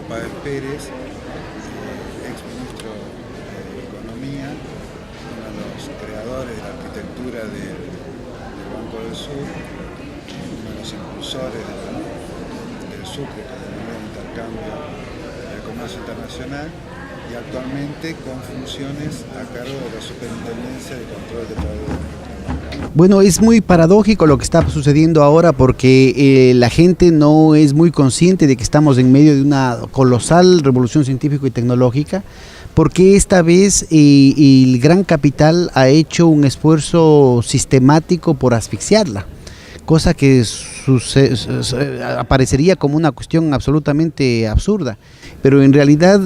Páez Pérez, ex ministro de Economía, uno de los creadores de la arquitectura del Banco del Sur, uno de los impulsores del Sucre como moneda de intercambio del comercio internacional, y actualmente con funciones a cargo de la Superintendencia de Control de Proveedores. Bueno, es muy paradójico lo que está sucediendo ahora porque la gente no es muy consciente de que estamos en medio de una colosal revolución científica y tecnológica, porque esta vez el gran capital ha hecho un esfuerzo sistemático por asfixiarla, cosa que aparecería como una cuestión absolutamente absurda, pero en realidad,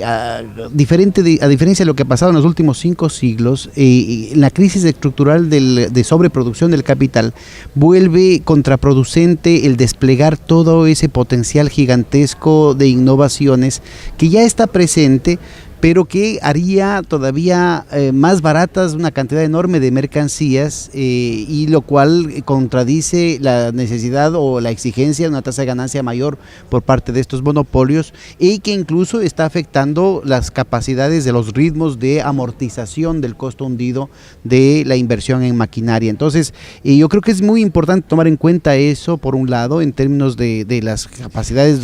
a diferencia de lo que ha pasado en los últimos 5 siglos, la crisis estructural de sobreproducción del capital vuelve contraproducente el desplegar todo ese potencial gigantesco de innovaciones que ya está presente, pero que haría todavía más baratas una cantidad enorme de mercancías, y lo cual contradice la necesidad o la exigencia de una tasa de ganancia mayor por parte de estos monopolios, y que incluso está afectando las capacidades de los ritmos de amortización del costo hundido de la inversión en maquinaria. Entonces, yo creo que es muy importante tomar en cuenta eso, por un lado, en términos de las capacidades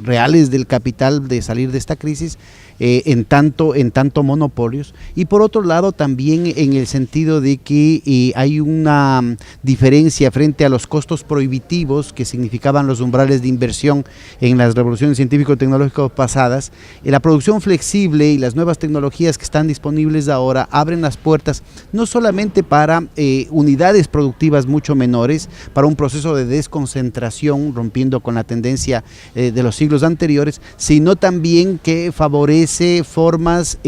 reales del capital de salir de esta crisis, en tanto monopolios, y por otro lado también en el sentido de que hay una diferencia frente a los costos prohibitivos que significaban los umbrales de inversión en las revoluciones científico-tecnológicas pasadas. La producción flexible y las nuevas tecnologías que están disponibles ahora abren las puertas no solamente para unidades productivas mucho menores, para un proceso de desconcentración rompiendo con la tendencia de los siglos anteriores, sino también que favorece formas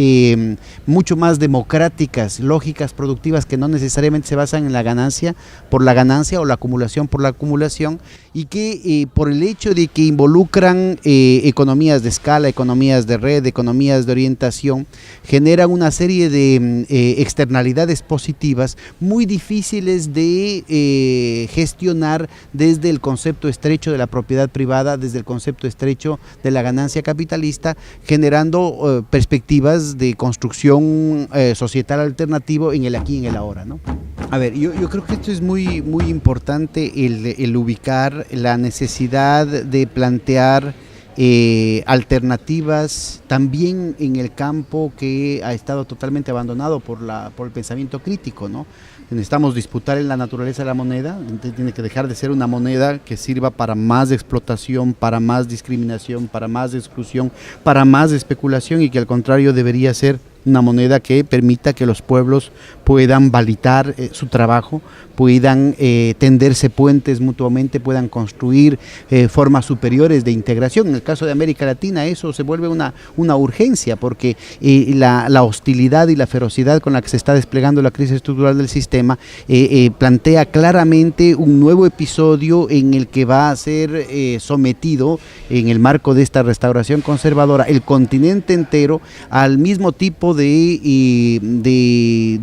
mucho más democráticas, lógicas productivas que no necesariamente se basan en la ganancia por la ganancia o la acumulación por la acumulación, y que por el hecho de que involucran economías de escala, economías de red, economías de orientación, generan una serie de externalidades positivas muy difíciles de gestionar desde el concepto estrecho de la propiedad privada, desde el concepto estrecho de la ganancia capitalista, generando perspectivas de construcción societal alternativo en el aquí y en el ahora, ¿no? A ver, yo creo que esto es muy importante, el ubicar la necesidad de plantear alternativas también en el campo que ha estado totalmente abandonado por el pensamiento crítico, ¿no? Necesitamos disputar en la naturaleza de la moneda, tiene que dejar de ser una moneda que sirva para más explotación, para más discriminación, para más exclusión, para más especulación, y que al contrario debería ser una moneda que permita que los pueblos puedan validar su trabajo, puedan tenderse puentes mutuamente, puedan construir formas superiores de integración. En el caso de América Latina eso se vuelve una urgencia, porque la hostilidad y la ferocidad con la que se está desplegando la crisis estructural del sistema plantea claramente un nuevo episodio en el que va a ser sometido, en el marco de esta restauración conservadora, el continente entero al mismo tipo de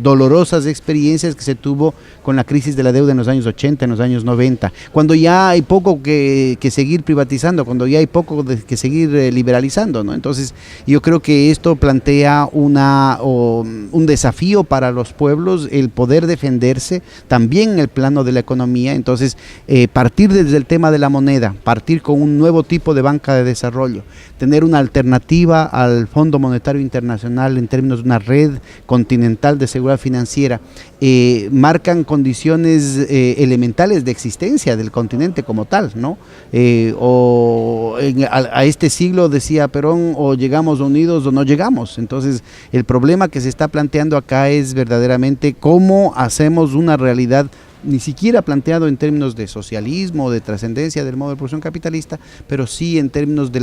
dolorosas experiencias que se tuvo con la crisis de la deuda en los años 80, en los años 90, cuando ya hay poco que seguir privatizando, cuando ya hay poco que seguir liberalizando, ¿no? Entonces yo creo que esto plantea un desafío para los pueblos, el poder defenderse también en el plano de la economía. Entonces partir desde el tema de la moneda, partir con un nuevo tipo de banca de desarrollo, tener una alternativa al Fondo Monetario Internacional en términos de una red continental de seguridad financiera, marcan condiciones elementales de existencia del continente como tal, ¿no? A este siglo, decía Perón, o llegamos unidos o no llegamos. Entonces el problema que se está planteando acá es verdaderamente cómo hacemos una realidad ni siquiera planteado en términos de socialismo o de trascendencia del modo de producción capitalista, pero sí en términos de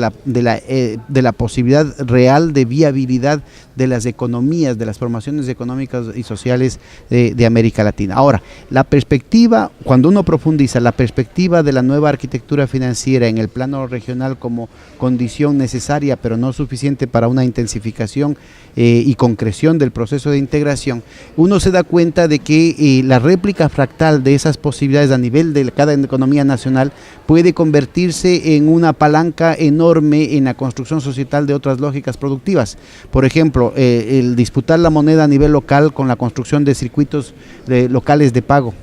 la posibilidad real de viabilidad de las economías, de las formaciones económicas y sociales de América Latina. Ahora, la perspectiva, cuando uno profundiza la perspectiva de la nueva arquitectura financiera en el plano regional como condición necesaria pero no suficiente para una intensificación y concreción del proceso de integración, uno se da cuenta de que la réplica fractal central de esas posibilidades a nivel de cada economía nacional puede convertirse en una palanca enorme en la construcción societal de otras lógicas productivas. Por ejemplo, el disputar la moneda a nivel local con la construcción de circuitos locales de pago.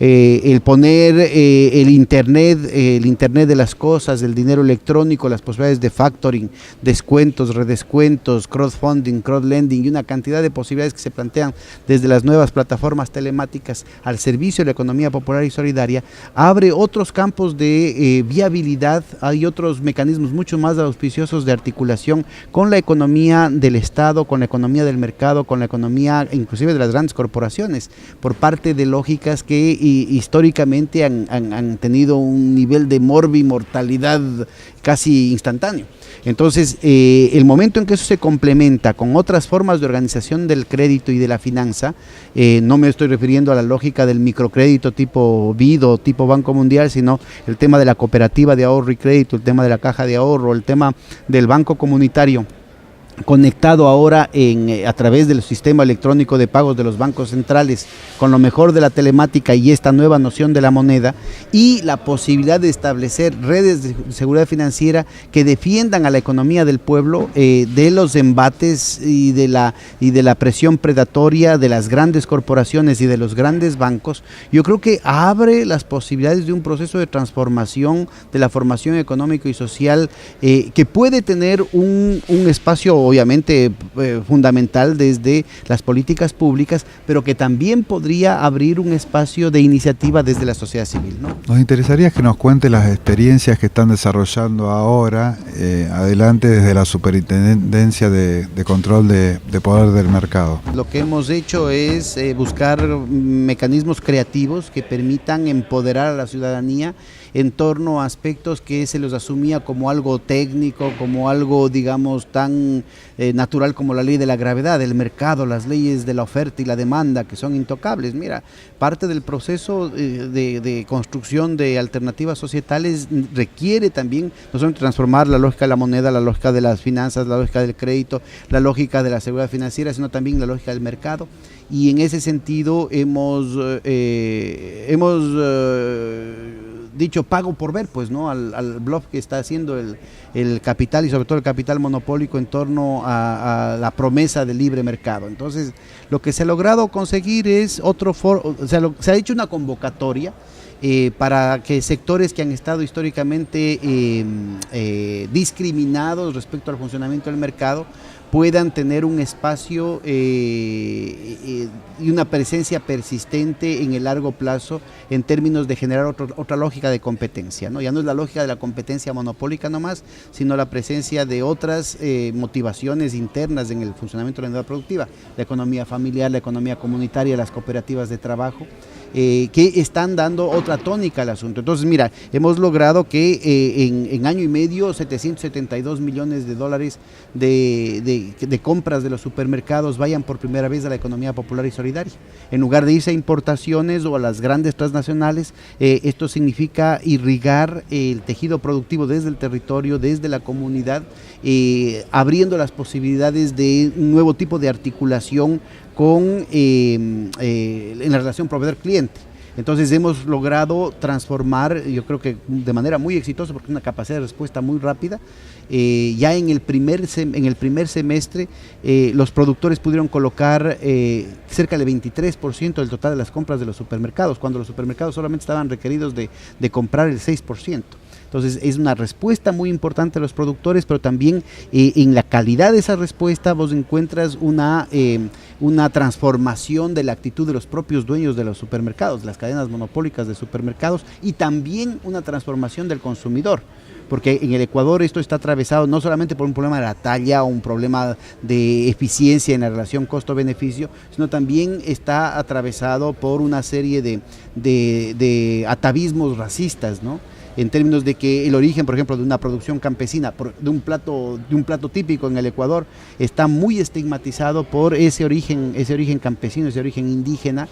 El poner el internet de las cosas, el dinero electrónico, las posibilidades de factoring, descuentos, redescuentos, crowdfunding, crowdlending y una cantidad de posibilidades que se plantean desde las nuevas plataformas telemáticas al servicio de la economía popular y solidaria, abre otros campos de viabilidad. Hay otros mecanismos mucho más auspiciosos de articulación con la economía del Estado, con la economía del mercado, con la economía inclusive de las grandes corporaciones, por parte de lógicas que históricamente han tenido un nivel de mortalidad casi instantáneo. Entonces, el momento en que eso se complementa con otras formas de organización del crédito y de la finanza, no me estoy refiriendo a la lógica del microcrédito tipo BID o tipo Banco Mundial, sino el tema de la cooperativa de ahorro y crédito, el tema de la caja de ahorro, el tema del banco comunitario, conectado ahora a través del sistema electrónico de pagos de los bancos centrales, con lo mejor de la telemática y esta nueva noción de la moneda, y la posibilidad de establecer redes de seguridad financiera que defiendan a la economía del pueblo de los embates y de la presión predatoria de las grandes corporaciones y de los grandes bancos. Yo creo que abre las posibilidades de un proceso de transformación de la formación económica y social que puede tener un espacio obviamente fundamental desde las políticas públicas, pero que también podría abrir un espacio de iniciativa desde la sociedad civil, ¿no? Nos interesaría que nos cuente las experiencias que están desarrollando ahora, adelante desde la Superintendencia de Control de Poder del Mercado. Lo que hemos hecho es buscar mecanismos creativos que permitan empoderar a la ciudadanía en torno a aspectos que se los asumía como algo técnico, como algo, digamos, tan natural como la ley de la gravedad, el mercado, las leyes de la oferta y la demanda, que son intocables. Mira, parte del proceso de construcción de alternativas societales requiere también no solo transformar la lógica de la moneda, la lógica de las finanzas, la lógica del crédito, la lógica de la seguridad financiera, sino también la lógica del mercado. Y en ese sentido hemos dicho pago por ver, pues, ¿no? Al bluff que está haciendo el capital y sobre todo el capital monopólico en torno a la promesa del libre mercado. Entonces, lo que se ha logrado conseguir es se ha hecho una convocatoria para que sectores que han estado históricamente discriminados respecto al funcionamiento del mercado puedan tener un espacio y una presencia persistente en el largo plazo en términos de generar otra lógica de competencia, ¿no? Ya no es la lógica de la competencia monopólica nomás, sino la presencia de otras motivaciones internas en el funcionamiento de la unidad productiva, la economía familiar, la economía comunitaria, las cooperativas de trabajo, que están dando otra tónica al asunto. Entonces, mira, hemos logrado que en año y medio 772 millones de dólares de compras de los supermercados vayan por primera vez a la economía popular y solidaria. En lugar de irse a importaciones o a las grandes transnacionales, esto significa irrigar el tejido productivo desde el territorio, desde la comunidad, abriendo las posibilidades de un nuevo tipo de articulación en la relación proveedor-cliente. Entonces hemos logrado transformar, yo creo que de manera muy exitosa, porque es una capacidad de respuesta muy rápida. Ya en el primer semestre los productores pudieron colocar cerca del 23% del total de las compras de los supermercados, cuando los supermercados solamente estaban requeridos de comprar el 6%. Entonces es una respuesta muy importante a los productores, pero también en la calidad de esa respuesta vos encuentras una transformación de la actitud de los propios dueños de los supermercados, las cadenas monopólicas de supermercados, y también una transformación del consumidor. Porque en el Ecuador esto está atravesado no solamente por un problema de la talla o un problema de eficiencia en la relación costo-beneficio, sino también está atravesado por una serie de atavismos racistas, ¿no? en términos de que el origen, por ejemplo, de una producción campesina, de un plato típico en el Ecuador, está muy estigmatizado por ese origen campesino, ese origen indígena,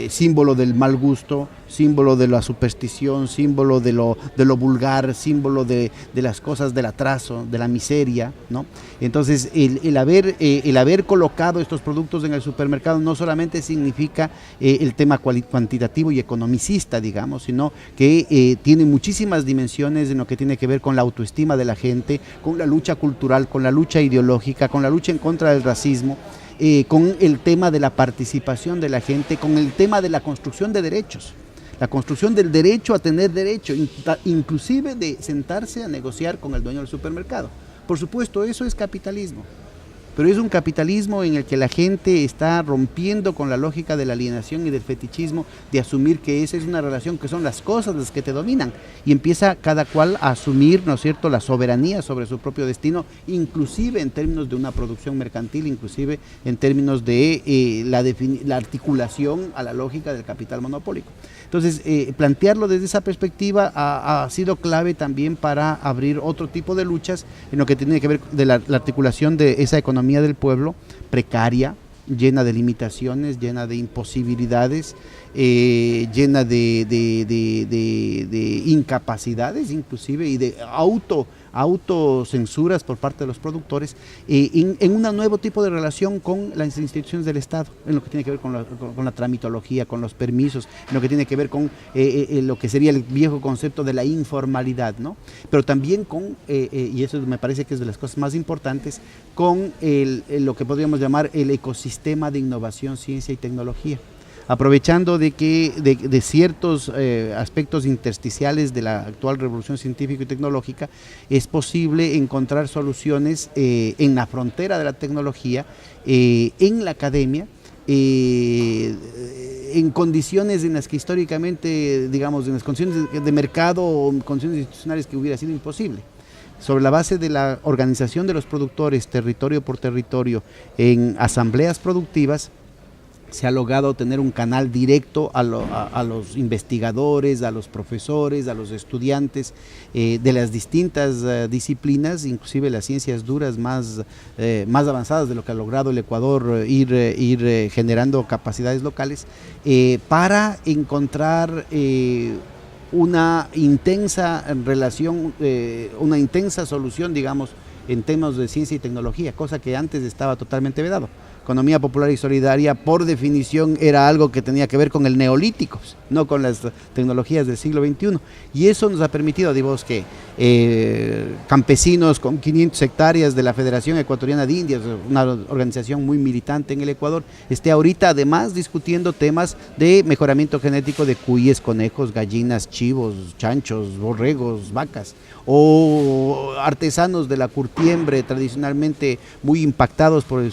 símbolo del mal gusto, símbolo de la superstición, símbolo de lo vulgar, símbolo de las cosas del atraso, de la miseria, ¿no? Entonces, el haber colocado estos productos en el supermercado no solamente significa el tema cuantitativo y economicista, digamos, sino que tiene muchísimas dimensiones en lo que tiene que ver con la autoestima de la gente, con la lucha cultural, con la lucha ideológica, con la lucha en contra del racismo, con el tema de la participación de la gente, con el tema de la construcción de derechos. La construcción del derecho a tener derecho, inclusive de sentarse a negociar con el dueño del supermercado. Por supuesto, eso es capitalismo, pero es un capitalismo en el que la gente está rompiendo con la lógica de la alienación y del fetichismo, de asumir que esa es una relación, que son las cosas las que te dominan, y empieza cada cual a asumir, ¿no es cierto?, la soberanía sobre su propio destino, inclusive en términos de una producción mercantil, inclusive en términos de la articulación a la lógica del capital monopólico. Entonces, plantearlo desde esa perspectiva ha sido clave también para abrir otro tipo de luchas en lo que tiene que ver de la articulación de esa economía del pueblo, precaria, llena de limitaciones, llena de imposibilidades, llena de incapacidades inclusive, y de autocensuras por parte de los productores, en un nuevo tipo de relación con las instituciones del Estado, en lo que tiene que ver con la tramitología, con los permisos, en lo que tiene que ver con lo que sería el viejo concepto de la informalidad, ¿no? Pero también con, y eso me parece que es de las cosas más importantes, con lo que podríamos llamar el ecosistema de innovación, ciencia y tecnología. Aprovechando de ciertos aspectos intersticiales de la actual revolución científica y tecnológica, es posible encontrar soluciones en la frontera de la tecnología, en la academia, en condiciones en las que históricamente, digamos, en las condiciones de mercado o en condiciones institucionales que hubiera sido imposible. Sobre la base de la organización de los productores territorio por territorio en asambleas productivas, se ha logrado tener un canal directo a los investigadores, a los profesores, a los estudiantes de las distintas disciplinas, inclusive las ciencias duras más avanzadas de lo que ha logrado el Ecuador, ir generando capacidades locales, para encontrar una intensa relación, una intensa solución, digamos, en temas de ciencia y tecnología, cosa que antes estaba totalmente vedado. Economía popular y solidaria, por definición, era algo que tenía que ver con el neolítico, no con las tecnologías del siglo XXI. Y eso nos ha permitido, digamos, que campesinos con 500 hectáreas de la Federación Ecuatoriana de Indias, una organización muy militante en el Ecuador, esté ahorita además discutiendo temas de mejoramiento genético de cuyes, conejos, gallinas, chivos, chanchos, borregos, vacas, o artesanos de la curtiembre, tradicionalmente muy impactados por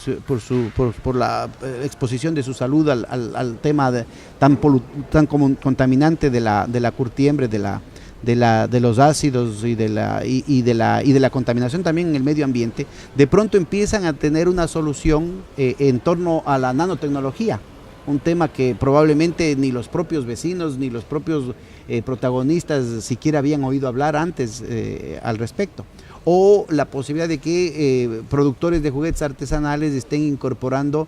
la exposición de su salud al tema tan contaminante de la curtiembre, de los ácidos y de la contaminación también en el medio ambiente. De pronto empiezan a tener una solución en torno a la nanotecnología, un tema que probablemente ni los propios vecinos ni los propios protagonistas siquiera habían oído hablar antes al respecto. O la posibilidad de que productores de juguetes artesanales estén incorporando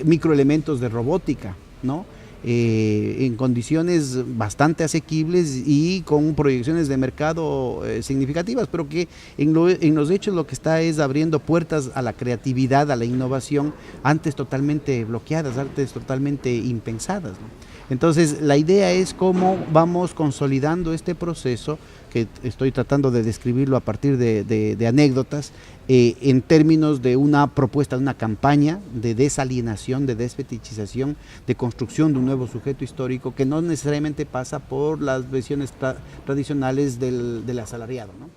microelementos de robótica, ¿no? En condiciones bastante asequibles y con proyecciones de mercado significativas, pero que en los hechos lo que está es abriendo puertas a la creatividad, a la innovación, antes totalmente bloqueadas, antes totalmente impensadas, ¿no? Entonces, la idea es cómo vamos consolidando este proceso, que estoy tratando de describirlo a partir de anécdotas, en términos de una propuesta, de una campaña de desalienación, de desfetichización, de construcción de un nuevo sujeto histórico que no necesariamente pasa por las visiones tradicionales del asalariado, ¿no?